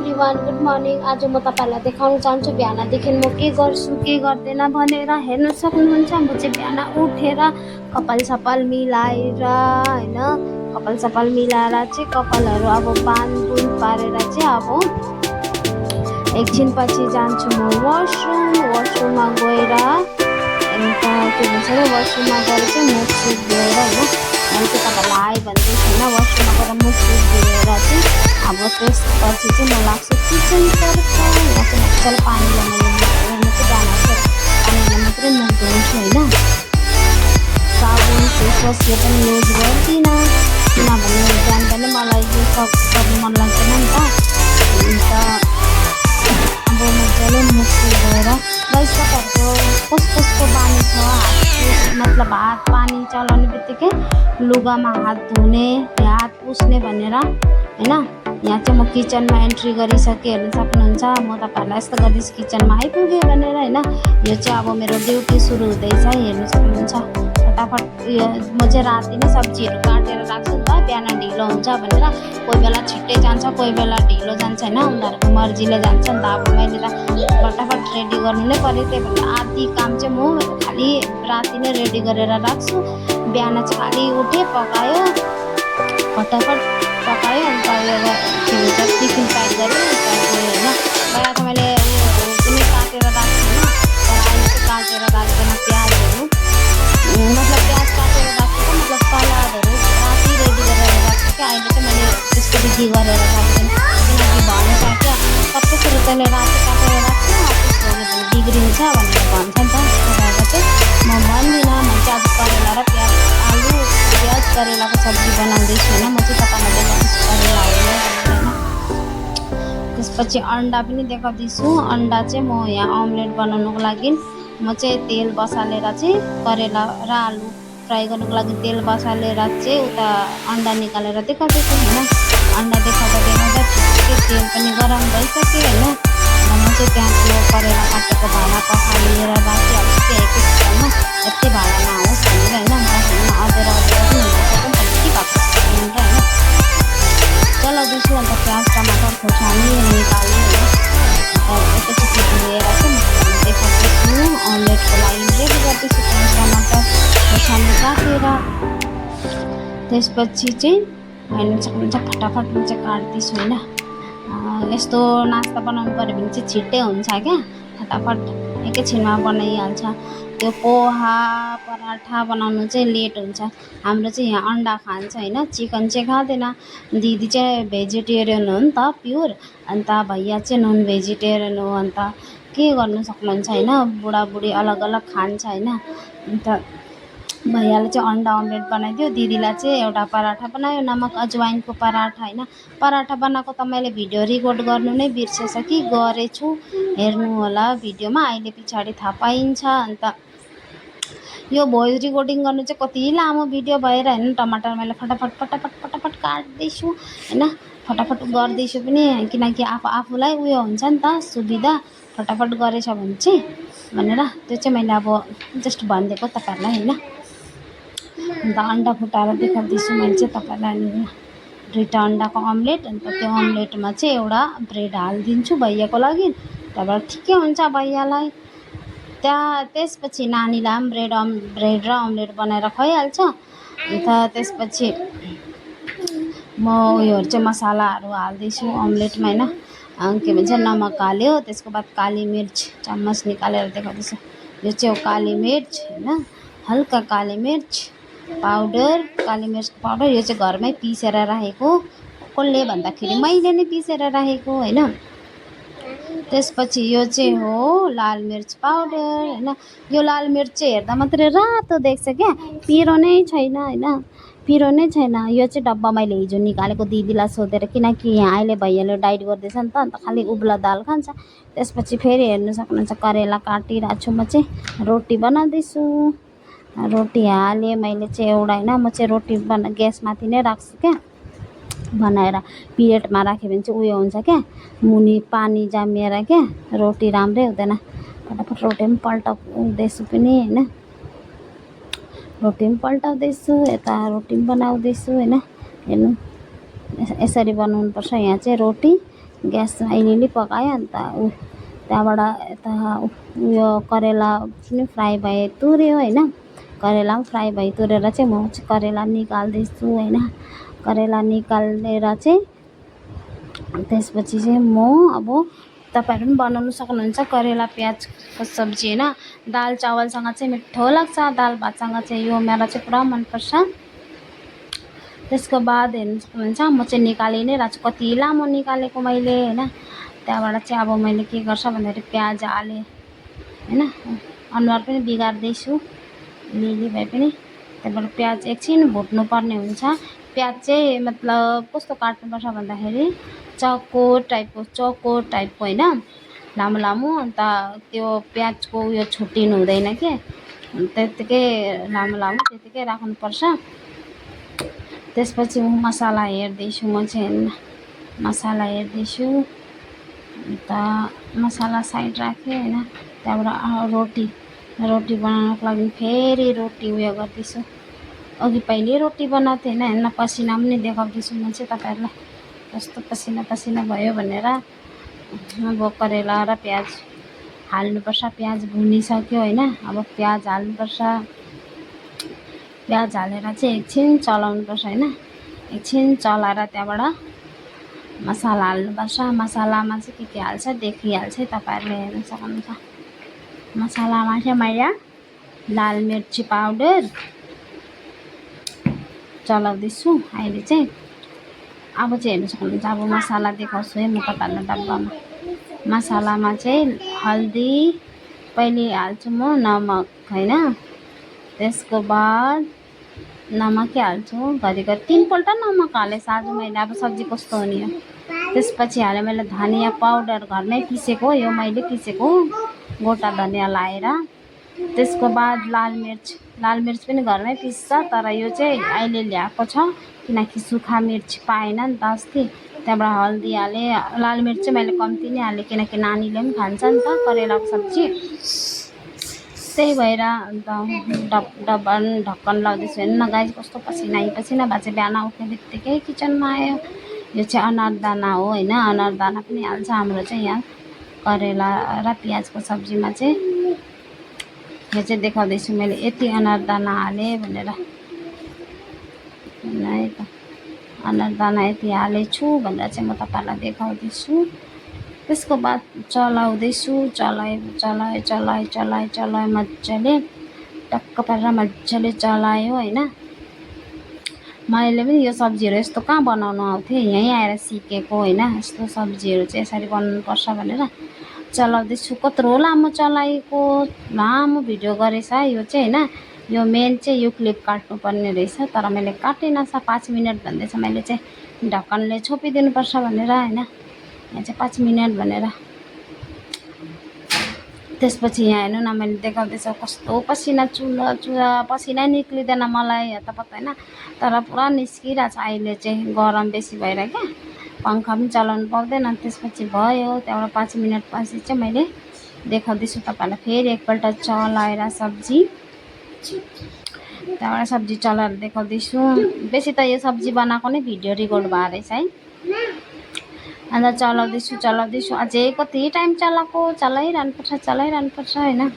Everyone, good morning. आज म तपाईँलाई देखाउन चाहन्छु बिहानदेखि म के गर्छु के गर्दैन भनेर। हेर्न सक्नुहुन्छ, म चाहिँ बिहान उठेर कपाल सपाल मिलाएर होइन, कपाल सपाल मिलाएर चाहिँ कपालहरू अब बाँधबुन पारेर चाहिँ अब एकछिनपछि जान्छु म वासरुममा गएर अन्त के भन्छ अरे वासरुममा गएर चाहिँ मुख सुख धोएर होइन, मैले चाहिँ तपाईँलाई भन्दैछु होइन, वासरुममा गएर मुख सुख धोएर चाहिँ अब त्यसपछि चाहिँ म लाग्छु किचनतर्फ। यहाँ चाहिँ मजाले पानीलाई मैले म चाहिँ बिहान उठेर पानीलाई मात्रै मुख धुन्छु होइन, साबुन फेस वास यो पनि युज गर्दिनँ, किनभने बिहान बिहान मलाई यो सब गर्नु मन लाग्दैन नि त। अन्त अब मजाले मुख सुख धोएर गाइस, तपाईँहरूको कसको बानी छ मतलब हात पानी चलाउने बित्तिकै लुगामा हात धुने या हात पुस्ने भनेर होइन। यहाँ चाहिँ म किचनमा एन्ट्री गरिसकेँ, हेर्न सक्नुहुन्छ। म तपाईँहरूलाई यस्तो गर्दैछु किचनमा आइपुगेँ भनेर होइन। यो चाहिँ अब मेरो ड्युटी सुरु हुँदैछ, हेर्न सक्नुहुन्छ। फटाफट म चाहिँ राति नै सब्जीहरू काटेर राख्छु नि त, बिहान ढिलो हुन्छ भनेर। कोही बेला छिट्टै जान्छ, कोही बेला ढिलो जान्छ होइन, उनीहरूको मर्जीले जान्छ नि त। अब मैले त फटाफट रेडी गर्नु नै पऱ्यो, त्यही भएर आधी काम चाहिँ म खालि राति नै रेडी गरेर राख्छु। बिहान चाहिँ खालि उठेँ, पकायो, फटाफट पकायो, अन्त यो के भन्छ टिफिन प्याक गरेँ, अन्त गयो होइन। पहिला त मैले उयोहरू पनि काटेर राख्छु होइन, तर अहिले चाहिँ काटेर राख्दैन प्याजहरू, मतलब प्याज काटेर राख्छु त मतलब सलादहरू राति रेडी गरेर राख्छु क्या। अहिले चाहिँ मैले त्यस्तो विधि गरेर राख्दैन, किनकि भन्छ क्या सबै कुरो तैँले राति काटेर राख्छु अफिस गयो भने बिग्रिन्छ भनेर भन्छ नि त। त्यसो भएर चाहिँ म भन्दिनँ, म चाहिँ आज करेला र प्याज करेलाको सब्जी बनाउँदैछु होइन। म चाहिँ तपाईँलाई देखाउँदैछु करेलाहरू होइन। त्यसपछि अन्डा पनि देखाउँदैछु। अन्डा चाहिँ म यहाँ अमलेट बनाउनुको लागि म चाहिँ तेल बसालेर चाहिँ करेला र आलु फ्राई गर्नुको लागि तेल बसालेर चाहिँ उता अन्डा निकालेर देखाउँदैछु होइन। अन्डा देखाउँदा ठिकै तेल पनि गरम भइसक्यो होइन। र म चाहिँ त्यहाँ त्यो करेला काटेको भाँडा पखालेर राखिहाल्छु त्यो एकैछिनमा, यति भाँडा नहोस् भनेर होइन। अँधेर पनि हुँदैछ पनि के भएको छ भनेर होइन। चलाउँदैछु, अन्त प्याज टमाटर खोर्सानी निकाल्यो होइन। एकैचोटि धोएर चाहिँ देखाउँदैछु अमलेटको लागि रेडी गर्दैछु। प्याज टमाटर खोर्सानी काटेर त्यसपछि चाहिँ हेर्नु सक्नुहुन्छ फटाफट म चाहिँ काट्दैछु होइन। यस्तो नास्ता बनाउनु पऱ्यो भने चाहिँ छिट्टै हुन्छ क्या, फटाफट एकैछिनमा बनाइहाल्छ। त्यो पोहा पराठा बनाउनु चाहिँ लेट हुन्छ। हाम्रो चाहिँ यहाँ अन्डा खान्छ होइन, चिकन चाहिँ खाँदैन। दिदी चाहिँ भेजिटेरियन हो नि त प्योर, अन्त भैया चाहिँ नन भेजिटेरियन हो। अन्त के गर्नु सक्नुहुन्छ होइन, बुढाबुढी अलग अलग खान्छ होइन। अन्त भैयाले चाहिँ अन्डा अमलेट बनाइदियो, दिदीलाई चाहिँ एउटा पराठा बनायो, नमक अजवाइनको पराठा होइन। पराठा बनाएको त मैले भिडियो रेकर्ड गर्नु नै बिर्सेछ कि गरेछु, हेर्नु होला भिडियोमा, अहिले पछाडि थाहा पाइन्छ। अन्त यो भोइस रेकर्डिङ गर्नु चाहिँ कति लामो भिडियो भएर होइन। टमाटर मैले फटाफट काट्दैछु होइन, फटाफट गर्दैछु पनि, किनकि आफूलाई उयो हुन्छ नि त सुविधा, फटाफट गरेछ भने चाहिँ भनेर त्यो चाहिँ मैले अब जस्ट भनिदिएको तपाईँहरूलाई होइन। अन्त अन्डा फुटाएर देखाउँदैछु मैले चाहिँ तपाईँलाई, दुईवटा अन्डाको अमलेट। अन्त त्यो अमलेटमा चाहिँ एउटा ब्रेड हालिदिन्छु भैयाको लागि, त्यहाँबाट ठिकै हुन्छ भैयालाई। त्यसपछि नानीलाई पनि ब्रेड र अमलेट बनाएर खुवाइहाल्छ। अन्त त्यसपछि म उयोहरू चाहिँ मसालाहरू हाल्दैछु अमलेटमा होइन। के भन्छ नमक हाल्यो, त्यसको बाद काली मिर्च चम्मच निकालेर देखाउँदैछु। यो चाहिँ हो काली मिर्च होइन, हल्का काली मिर्च पाउडर, काली मिर्चको पाउडर। यो चाहिँ घरमै पिसेर राखेको, कसले भन्दाखेरि मैले नै पिसेर राखेको होइन। त्यसपछि यो चाहिँ हो लाल मिर्च पाउडर होइन। यो लाल मिर्च चाहिँ हेर्दा मात्रै रातो देख्छ क्या, पिरो नै छैन होइन, पिरो नै छैन। यो चाहिँ डब्बा मैले हिजो निकालेको दिदीलाई सोधेर, किनकि यहाँ अहिले भैयाले डाइट गर्दैछ नि त, अन्त खालि उब्ला दाल खान्छ। त्यसपछि फेरि हेर्नु सक्नुहुन्छ करेला काटिरहेको छु, म चाहिँ रोटी बनाउँदैछु। रोटी हालेँ मैले चाहिँ एउटा होइन, म चाहिँ रोटी ग्यासमाथि नै राख्छु क्या, बनाएर प्लेटमा राख्यो भने चाहिँ उयो हुन्छ क्या, मुनि पानी जामिएर क्या रोटी राम्रै हुँदैन। फटाफट रोटी पनि पल्टाउँदैछु पनि होइन, रोटी पनि पल्टाउँदैछु, यता रोटी पनि बनाउँदैछु होइन। हेर्नु यसरी बनाउनुपर्छ यहाँ चाहिँ रोटी, ग्यासमा अलिअलि पकाएँ। अन्त त्यहाँबाट यता उयो करेला पनि फ्राई भए तुऱ्यो होइन। करेला पनि फ्राई भइ तुरेर चाहिँ म चाहिँ करेला निकाल्दैछु होइन। करेला निकालेर चाहिँ त्यसपछि चाहिँ म अब तपाईँहरू पनि बनाउनु सक्नुहुन्छ करेला प्याजको सब्जी होइन। दाल चावलसँग चाहिँ मिठो लाग्छ, दाल भातसँग चाहिँ यो मेरो चाहिँ पुरा मनपर्छ। त्यसको बाद हेर्नु सक्नुहुन्छ म चाहिँ निकालि नै रहेको छु, कति लामो निकालेको मैले होइन। त्यहाँबाट चाहिँ अब मैले के गर्छ भन्दाखेरि प्याज हालेँ होइन। अनुहार पनि बिगार्दैछु अलिअलि भए पनि। त्यहाँबाट प्याज एकछिन भुट्नुपर्ने हुन्छ। प्याज चाहिँ मतलब कस्तो काट्नुपर्छ भन्दाखेरि चौकोर टाइपको होइन, लामो लामो। अन्त त्यो प्याजको उयो छुट्टिनु हुँदैन के, त्यत्तिकै लामो लामो त्यत्तिकै राख्नुपर्छ। त्यसपछि मसाला हेर्दैछु म चाहिँ होइन, मसाला हेर्दैछु। अन्त मसाला साइड राखेँ होइन। त्यहाँबाट रोटी बनाउनको लागि फेरि रोटी उयो गर्दैछु। अघि पहिले रोटी बनाएको थिएँ होइन, पसिना पनि देखाउँदैछु म चाहिँ तपाईँहरूलाई कस्तो पसिना पसिना भयो भनेर। अब करेला र प्याज हाल्नुपर्छ। प्याज भुनिसक्यो होइन। अब प्याज हाल्नुपर्छ। प्याज हालेर चाहिँ एकछिन चलाउनुपर्छ होइन। एकछिन चलाएर त्यहाँबाट मसाला हाल्नुपर्छ। मसालामा चाहिँ के हाल्छ देखिहाल्छ, तपाईँहरूले हेर्न सक्नुहुन्छ। मसालामा चाहिँ मैले लाल मिर्ची पाउडर चलाउँदैछु अहिले चाहिँ। अब चाहिँ हेर्न सक्नुहुन्छ, अब मसाला देखाउँछु है म तपाईँहरूलाई डब्बामा। मसालामा चाहिँ हल्दी पहिले हाल्छु म, नमक होइन। त्यसको बाद नमकै हाल्छु, घरिघरि 3 पल्ट नमक हालेँ आज मैले। अब सब्जी कस्तो हुने हो। त्यसपछि हालेँ मैले धनियाँ पाउडर, घरमै पिसेको, यो मैले पिसेको गोटा धनियाँ लाएर। त्यसको बाद लाल मिर्च पनि घरमै पिस्छ, तर यो चाहिँ अहिले ल्याएको छ किनकि सुखा मिर्च पाएन नि त अस्ति। त्यहाँबाट हल्दी हालेँ। लाल मिर्च चाहिँ मैले कम्ती नै हालेँ किनकि नानीले पनि खान्छ नि त करेलाको सब्जी, त्यही भएर। अन्त ढक्कन लाउँदैछु। हेर्नु न गाइस कस्तो पसिना भएको छ। बिहान उठ्ने बित्तिकै किचनमा आयो। यो चाहिँ अनारदाना हो होइन, अनारदाना पनि हाल्छ हाम्रो चाहिँ यहाँ करेला र प्याजको सब्जीमा चाहिँ। यो चाहिँ देखाउँदैछु मैले यति अनारदाना हालेँ भनेर है त। अनारदाना यति हालेछु भनेर चाहिँ म तपाईँहरूलाई देखाउँदैछु। त्यसको बाद चलाउँदैछु, चलाएँ मजाले, टक्क पारेर मजाले चलायो होइन। मैले पनि यो सब्जीहरू यस्तो कहाँ बनाउनु आउँथेँ, यहीँ आएर सिकेको होइन। यस्तो सब्जीहरू चाहिँ यसरी बनाउनुपर्छ भनेर चलाउँदैछु। कत्रो लामो चलाएको, लामो भिडियो गरेछ यो चाहिँ होइन। यो मेन चाहिँ यो क्लिप काट्नुपर्ने रहेछ, तर मैले काटेन। 5 मिनट भन्दैछ, मैले चाहिँ ढक्कनले छोपिदिनुपर्छ भनेर होइन। यहाँ चाहिँ 5 मिनट भनेर। त्यसपछि यहाँ हेर्नु न, मैले देखाउँदैछु कस्तो पसिना चुला पसिना निक्लिँदैन मलाई हतपत होइन, तर पुरा निस्किरहेछ अहिले चाहिँ, गरम बेसी भएर क्या, पङ्खा पनि चलाउनु पाउँदैन। त्यसपछि भयो। त्यहाँबाट 5 मिनट पछि चाहिँ मैले देखाउँदैछु तपाईँहरूलाई फेरि एकपल्ट चलाएर सब्जी। त्यहाँबाट सब्जी चलाएर देखाउँदैछु। बेसी त यो सब्जी बनाएको नै भिडियो रेकर्ड भएर रहेछ है। अन्त चलाउँदैछु अझै कति टाइम चलाएको, चलाइरहनुपर्छ होइन।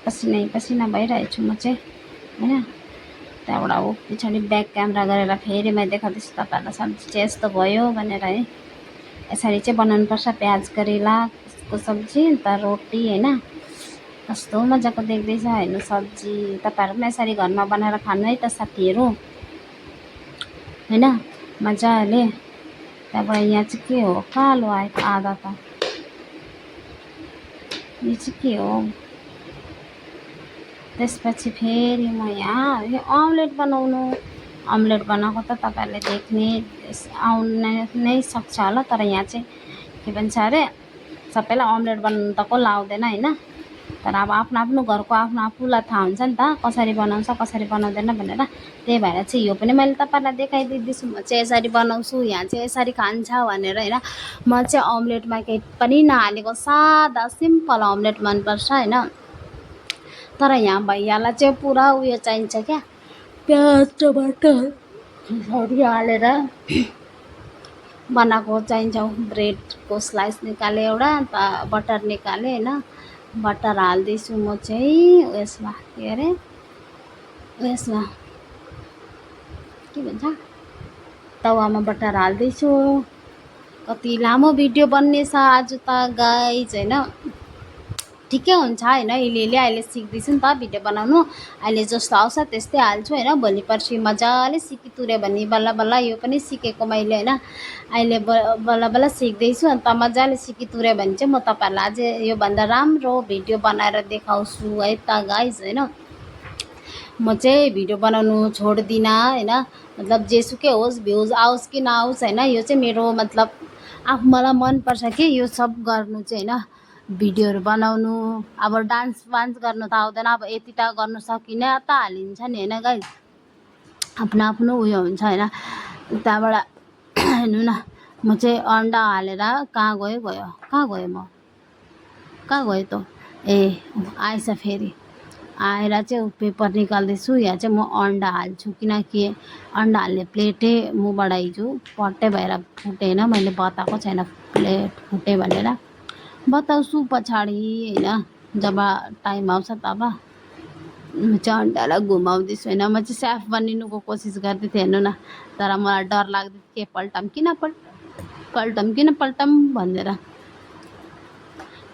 पसिना भइरहेछु म चाहिँ होइन। त्यहाँबाट ऊ पछाडि ब्याक क्यामेरा गरेर फेरि मैले देखाउँदैछु तपाईँहरूलाई सब्जी चाहिँ यस्तो भयो भनेर है। यसरी चाहिँ बनाउनुपर्छ प्याज करेलाको सब्जी। अन्त रोटी होइन, कस्तो मजाको देख्दैछ हेर्नु सब्जी। तपाईँहरू पनि यसरी घरमा बनाएर खानु है त साथीहरू होइन, मजाले। त्यहाँबाट यहाँ चाहिँ के हो, कालो आएको आधा त, यो चाहिँ के हो। त्यसपछि फेरि म यहाँ यो अमलेट बनाएको त तपाईँहरूले देख्ने आउन नै सक्छ होला। तर यहाँ चाहिँ के भन्छ अरे, सबैलाई अमलेट बनाउनु त को लाउँदैन होइन। तर अब आफ्नो घरको आफूलाई थाहा हुन्छ नि त कसरी बनाउँछ कसरी बनाउँदैन भनेर। त्यही भएर चाहिँ यो पनि मैले तपाईँलाई देखाइदिँदैछु, म चाहिँ यसरी बनाउँछु, यहाँ चाहिँ यसरी खान्छ भनेर होइन। म चाहिँ अमलेटमा केही पनि नहालेको सादा सिम्पल अमलेट मनपर्छ होइन। तर यहाँ भैयालाई चाहिँ पुरा उयो चाहिन्छ क्या, प्याज टमाटर खिचडी हालेर बनाएको चाहिन्छ। ब्रेडको स्लाइस निकालेँ एउटा, अन्त बटर निकालेँ होइन। बटर हाल्दैछु म चाहिँ उयसमा के अरे उयसमा के भन्छ तवामा बटर हाल्दैछु। कति लामो भिडियो बन्नेछ आज त गाइज होइन। ठिकै हुन्छ होइन, अलिअलि अहिले सिक्दैछु नि त भिडियो बनाउनु। अहिले जस्तो आउँछ त्यस्तै हाल्छु होइन। भोलि पर्सि मजाले सिकितुऱ्यो भने बल्ल बल्ल यो पनि सिकेको मैले होइन। अहिले बल्ल बल्ल सिक्दैछु, अन्त मजाले सिकितुऱ्यो भने चाहिँ म तपाईँहरूलाई अझै योभन्दा राम्रो भिडियो बनाएर देखाउँछु है त गाइज होइन। म चाहिँ भिडियो बनाउनु छोड्दिनँ होइन। मतलब जेसुकै होस्, भ्युज आओस् कि नआओस् होइन, यो चाहिँ मेरो मतलब मलाई मनपर्छ कि यो सब गर्नु चाहिँ होइन। भिडियोहरू बनाउनु, अब डान्स वान्स गर्नु त आउँदैन, अब यति त गर्नु सकिने त हालिन्छ नि होइन गाइज। आफ्नो आफ्नो उयो हुन्छ होइन। त्यहाँबाट हेर्नु न, म चाहिँ अन्डा हालेर कहाँ गयो म कहाँ गयो त ए आएछ फेरि। आएर चाहिँ पेपर निकाल्दैछु। यहाँ चाहिँ म अन्डा हाल्छु, किनकि अन्डा हाल्ने प्लेटै मबाट हिजो पट्टै भएर फुटेन। मैले बताएको छैन प्लेट फुटेँ भनेर, बताउँछु पछाडि होइन, जब टाइम आउँछ तब। म चाहिँ अन्डालाई घुमाउँदैछु होइन। म चाहिँ सेफ बनिनुको कोसिस गर्दै थिएँ हेर्नु न, तर मलाई डर लाग्दै थियो के पल्टम भनेर।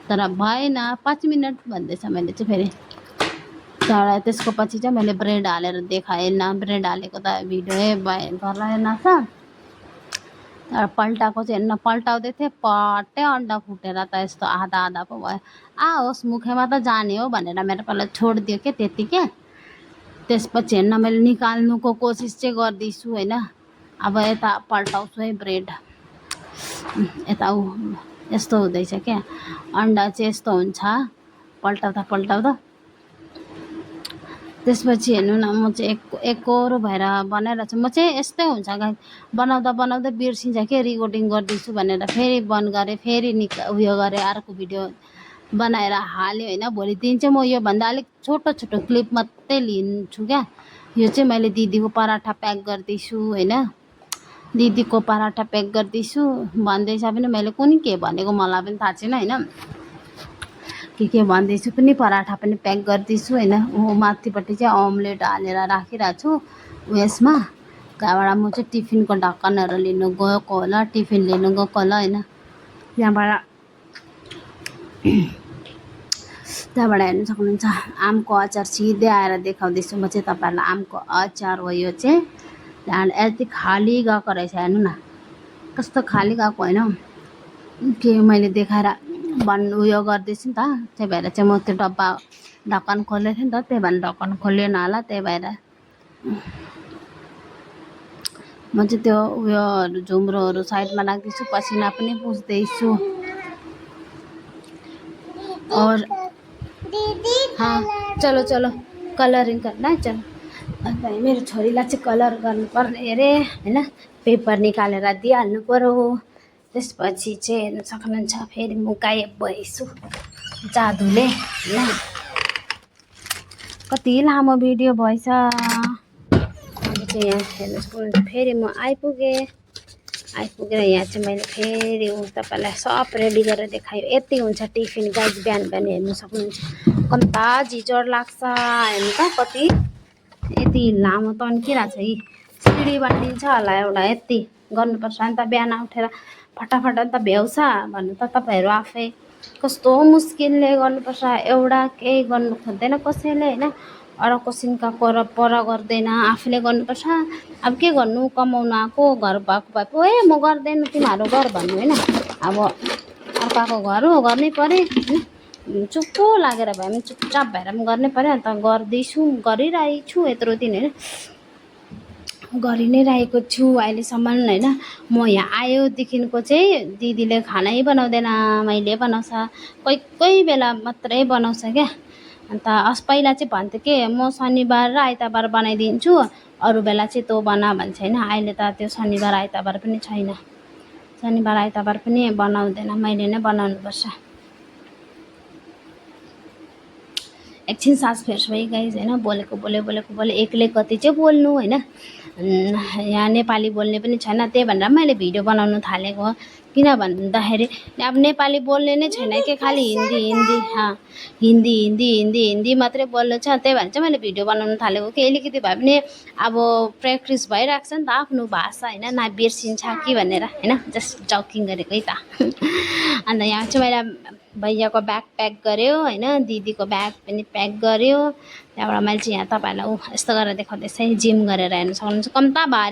तर भएन, 5 मिनट भन्दैछ मैले चाहिँ फेरि। तर त्यसको पछि चाहिँ मैले ब्रेड हालेर देखाएन। ब्रेड हालेको त भिडियो गरेन छ। तर पल्टाएको चाहिँ हेर्नु, पल्टाउँदै थिएँ पट्टै अन्डा फुटेर त यस्तो आधा आधा पो भयो। होस् मुखैमा त जाने हो भनेर मेरो पालो छोडिदियो क्या त्यतिकै। त्यसपछि हेर्न मैले निकाल्नुको कोसिस चाहिँ गर्दैछु होइन। अब यता पल्टाउँछु है ब्रेड, यता यस्तो हुँदैछ क्या। अन्डा चाहिँ यस्तो हुन्छ पल्टाउँदा। त्यसपछि हेर्नु न, म चाहिँ एकहोरो भएर बनाइरहेको छु। म चाहिँ यस्तै हुन्छ गाइस, बनाउँदा बिर्सिन्छ क्या रेकर्डिङ गर्दैछु भनेर। फेरि बन्द गरेँ, फेरि उयो गरेँ, अर्को भिडियो बनाएर हाल्यो होइन। भोलि दिन चाहिँ म योभन्दा अलिक छोटो क्लिप मात्रै लिन्छु क्या। यो चाहिँ मैले दिदीको पराठा प्याक गर्दैछु होइन। दिदीको पराठा प्याक गर्दैछु भन्दैछ पनि, मैले कुनि के भनेको मलाई पनि थाहा छैन होइन। के भन्दैछु पनि, पराठा पनि प्याक गर्दैछु होइन। माथिपट्टि चाहिँ अमलेट हालेर राखिरहेको छु उयसमा। त्यहाँबाट म चाहिँ टिफिनको ढक्कनहरू लिनु गएको होला, टिफिन लिनु गएको होला होइन। त्यहाँबाट हेर्नु सक्नुहुन्छ आमको अचार सिधै आएर देखाउँदैछु म चाहिँ तपाईँहरूलाई। आमको अचार हो यो चाहिँ। त्यहाँबाट यति खाली गएको रहेछ हेर्नु न, कस्तो खाली गएको होइन। के मैले देखाएर उयो गर्दैछु नि त, त्यही भएर चाहिँ म त्यो डब्बा ढक्कन खोलेको थिएँ नि त, त्यही भएर ढक्कन खोलिएन होला। त्यही भएर म चाहिँ त्यो उयोहरू झुम्रो साइडमा राख्दैछु, पसिना पनि पुस्दैछु। और हाँ चलो कलरिङ गर्न चलो। अन्त मेरो छोरीलाई चाहिँ कलर गर्नुपर्ने अरे होइन। पेपर निकालेर दिइहाल्नु पर्यो। त्यसपछि चाहिँ हेर्नु सक्नुहुन्छ फेरि म गायब भएछु जादुले होइन। कति लामो भिडियो भएछ। चाहिँ यहाँ हेर्नु सक्नुहुन्छ फेरि म आइपुगेर यहाँ चाहिँ मैले फेरि तपाईँलाई सब रेडी गरेर देखायो। यति हुन्छ टिफिन गाइज बिहान हेर्नु सक्नुहुन्छ। कम्ता झिजोड लाग्छ हेर्नु त, कति यति लामो तन्किरहेको छ। यी सिडी बनिन्छ होला एउटा, यति गर्नुपर्छ नि त। बिहान उठेर फटाफट त भ्याउँछ भन्नु त तपाईँहरू आफै। कस्तो मुस्किलले गर्नुपर्छ एउटा, केही गर्नु खोज्दैन कसैले होइन। अरूको सिन्का पर गर्दैन, आफूले गर्नुपर्छ। अब के गर्नु, कमाउनु आएको घर भएको भए पो म गर्दैन तिमीहरू गर भन्नु होइन। अब अर्काको घर हो, गर्नै पऱ्यो होइन। चुप्पो लागेर भए पनि चुपचाप भएर पनि गर्नै पऱ्यो। अन्त गर्दैछु, गरिरहेको छु यत्रो दिन होइन, गरि नै रहेको छु अहिलेसम्म होइन। म यहाँ आयोदेखिको चाहिँ दिदीले खानै बनाउँदैन, मैले बनाउँछ। कोही बेला मात्रै बनाउँछ क्या। अन्त पहिला चाहिँ भन्थ्यो कि म शनिबार र आइतबार बनाइदिन्छु, अरू बेला चाहिँ तँ बना भन्छ होइन। अहिले त त्यो शनिबार आइतबार पनि छैन, शनिबार आइतबार पनि बनाउँदैन, मैले नै बनाउनुपर्छ। एकछिन सास फेर्छु है गाइज होइन। बोलेको एक्लै कति चाहिँ बोल्नु होइन। यहाँ नेपाली बोल्ने पनि छैन, त्यही भनेर मैले भिडियो बनाउनु थालेको हो। किन भन्दाखेरि अब नेपाली बोल्ने नै छैन कि खालि हिन्दी हिन्दी हिन्दी हिन्दी हिन्दी हिन्दी मात्रै बोल्नु छ, त्यही भएर चाहिँ मैले भिडियो बनाउनु थालेको कि अलिकति भए पनि अब प्र्याक्टिस भइरहेको छ नि त आफ्नो भाषा होइन, नबिर्सिन्छ कि भनेर होइन, जस्ट जकिङ गरेको है त। अन्त यहाँ चाहिँ मैले भैयाको ब्याग प्याक गऱ्यो होइन, दिदीको ब्याग पनि प्याक गऱ्यो। त्यहाँबाट मैले चाहिँ यहाँ तपाईँहरूलाई यस्तो गरेर देखाउँदैछ, जिम गरेर हेर्नु सक्नुहुन्छ कम्ता भारी